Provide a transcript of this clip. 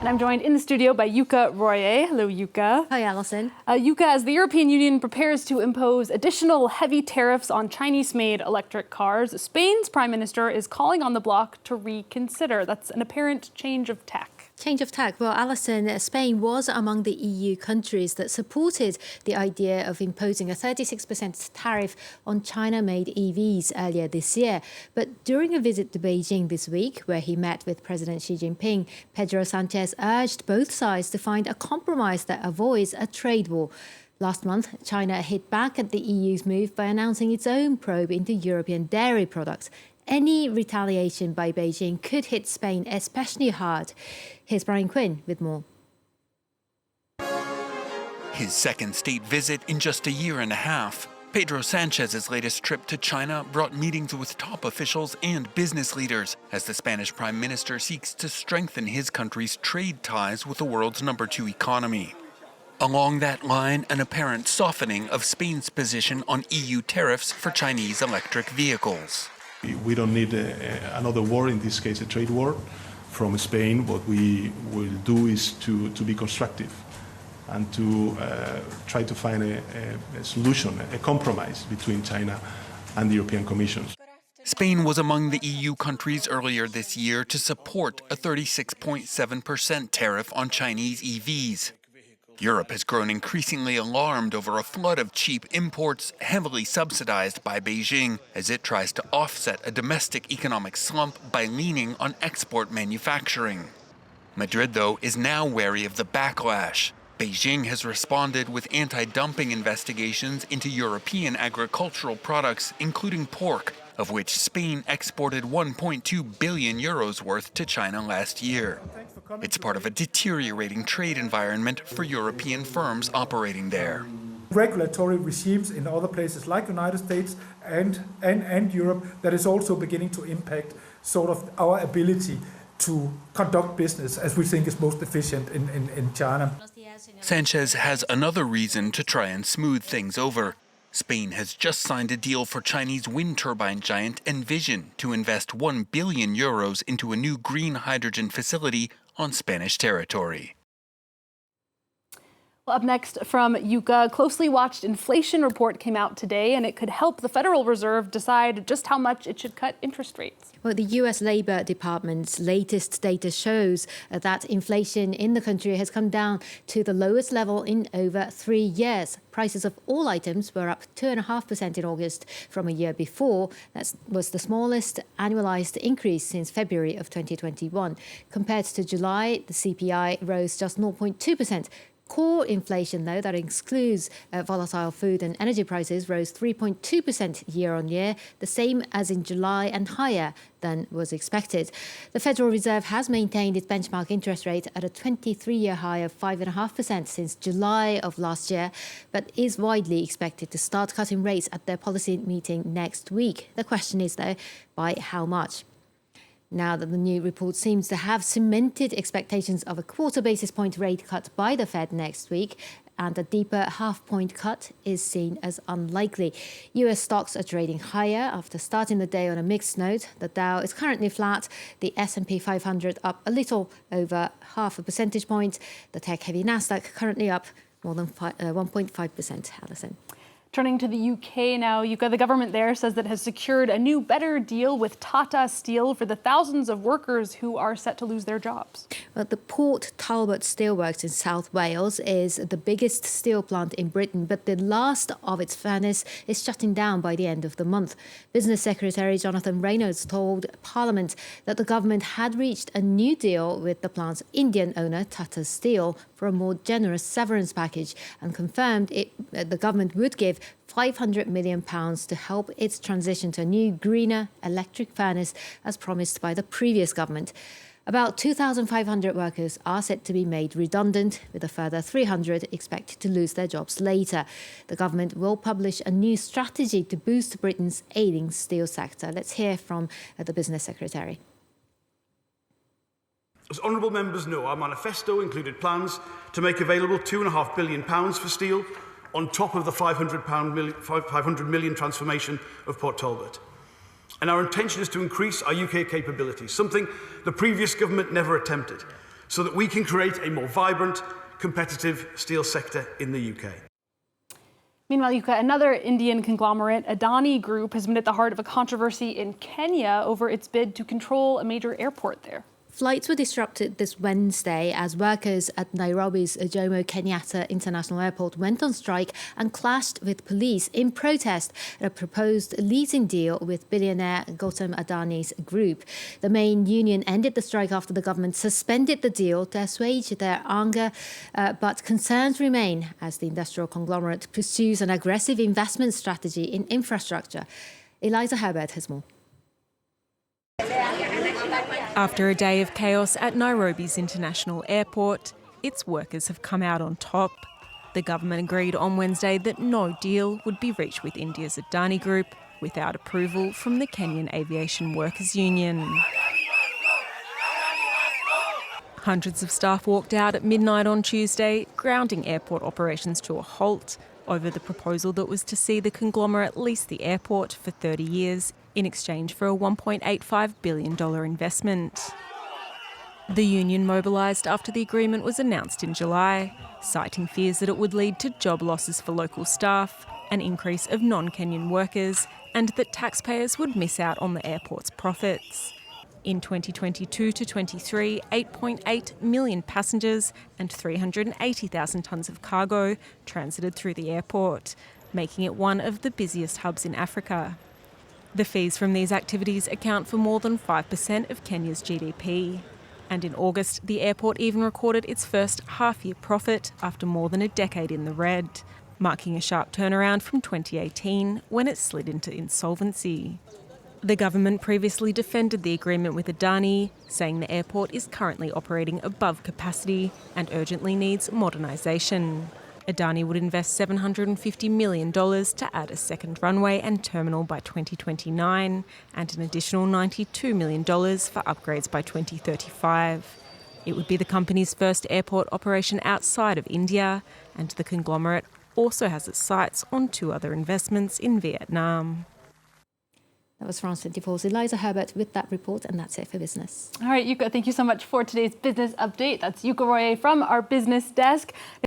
And I'm joined in the studio by Jukka Royer. Hello, Jukka. Hi, Alison. Jukka, as the European Union prepares to impose additional heavy tariffs on Chinese-made electric cars, Spain's Prime Minister is calling on the bloc to reconsider. That's an apparent change of tack. Change of tack. Well, Alison, Spain was among the EU countries that supported the idea of imposing a 36% tariff on China-made EVs earlier this year. But during a visit to Beijing this week, where he met with President Xi Jinping, Pedro Sanchez urged both sides to find a compromise that avoids a trade war. Last month, China hit back at the EU's move by announcing its own probe into European dairy products. Any retaliation by Beijing could hit Spain especially hard. Here's Brian Quinn with more. His second state visit in just a year and a half, Pedro Sanchez's latest trip to China brought meetings with top officials and business leaders as the Spanish Prime Minister seeks to strengthen his country's trade ties with the world's #2 economy. Along that line, an apparent softening of Spain's position on EU tariffs for Chinese electric vehicles. We don't need another war, in this case a trade war, from Spain. What we will do is to be constructive and to try to find a solution, a compromise between China and the European Commission. Spain was among the EU countries earlier this year to support a 36.7% tariff on Chinese EVs. Europe has grown increasingly alarmed over a flood of cheap imports heavily subsidized by Beijing as it tries to offset a domestic economic slump by leaning on export manufacturing. Madrid, though, is now wary of the backlash. Beijing has responded with anti-dumping investigations into European agricultural products, including pork, of which Spain exported 1.2 billion euros worth to China last year. It's part of a deteriorating trade environment for European firms operating there. Regulatory regimes in other places like the United States and Europe that is also beginning to impact sort of our ability to conduct business as we think is most efficient in China. Sanchez has another reason to try and smooth things over. Spain has just signed a deal for Chinese wind turbine giant Envision to invest 1 billion euros into a new green hydrogen facility on Spanish territory. Well, up next from Jukka, closely watched inflation report came out today, and it could help the Federal Reserve decide just how much it should cut interest rates. Well, the US Labor Department's latest data shows that inflation in the country has come down to the lowest level in over 3 years. Prices of all items were up 2.5% in August from a year before. That was the smallest annualized increase since February of 2021. Compared to July, the CPI rose just 0.2%. Core inflation, though, that excludes volatile food and energy prices, rose 3.2% year on year, the same as in July and higher than was expected. The Federal Reserve has maintained its benchmark interest rate at a 23-year high of 5.5% since July of last year, but is widely expected to start cutting rates at their policy meeting next week. The question is, though, by how much? Now that the new report seems to have cemented expectations of a quarter basis point rate cut by the Fed next week, and a deeper half-point cut is seen as unlikely. US stocks are trading higher after starting the day on a mixed note. The Dow is currently flat, the S&P 500 up a little over half a percentage point, the tech-heavy Nasdaq currently up more than 1.5%. Alison. Turning to the UK now, Jukka, the government there says that it has secured a new, better deal with Tata Steel for the thousands of workers who are set to lose their jobs. Well, the Port Talbot Steelworks in South Wales is the biggest steel plant in Britain, but the last of its furnace is shutting down by the end of the month. Business Secretary Jonathan Reynolds told Parliament that the government had reached a new deal with the plant's Indian owner, Tata Steel, for a more generous severance package, and confirmed the government would give £500 million to help its transition to a new, greener electric furnace as promised by the previous government. About 2,500 workers are set to be made redundant, with a further 300 expected to lose their jobs later. The government will publish a new strategy to boost Britain's ailing steel sector. Let's hear from the Business Secretary. As honourable members know, our manifesto included plans to make available £2.5 billion for steel, on top of the £500 million transformation of Port Talbot. And our intention is to increase our UK capabilities, something the previous government never attempted. so that we can create a more vibrant, competitive steel sector in the UK. Meanwhile, Yuka, another Indian conglomerate, Adani Group, has been at the heart of a controversy in Kenya over its bid to control a major airport there. Flights were disrupted this Wednesday as workers at Nairobi's Jomo Kenyatta International Airport went on strike and clashed with police in protest at a proposed leasing deal with billionaire Gautam Adani's group. The main union ended the strike after the government suspended the deal to assuage their anger, but concerns remain as the industrial conglomerate pursues an aggressive investment strategy in infrastructure. Eliza Herbert has more. After a day of chaos at Nairobi's International Airport, its workers have come out on top. The government agreed on Wednesday that no deal would be reached with India's Adani Group without approval from the Kenyan Aviation Workers Union. Hundreds of staff walked out at midnight on Tuesday, grounding airport operations to a halt over the proposal that was to see the conglomerate lease the airport for 30 years in exchange for a $1.85 billion investment. The union mobilised after the agreement was announced in July, citing fears that it would lead to job losses for local staff, an increase of non-Kenyan workers, and that taxpayers would miss out on the airport's profits. In 2022 to 23, 8.8 million passengers and 380,000 tonnes of cargo transited through the airport, making it one of the busiest hubs in Africa. The fees from these activities account for more than 5% of Kenya's GDP. And in August, the airport even recorded its first half-year profit after more than a decade in the red, marking a sharp turnaround from 2018 when it slid into insolvency. The government previously defended the agreement with Adani, saying the airport is currently operating above capacity and urgently needs modernisation. Adani would invest $750 million to add a second runway and terminal by 2029 and an additional $92 million for upgrades by 2035. It would be the company's first airport operation outside of India, and the conglomerate also has its sights on 2 other investments in Vietnam. That was France 24's Eliza Herbert with that report, and that's it for business. All right, Yuka, thank you so much for today's business update. That's Yuka Royer from our business desk.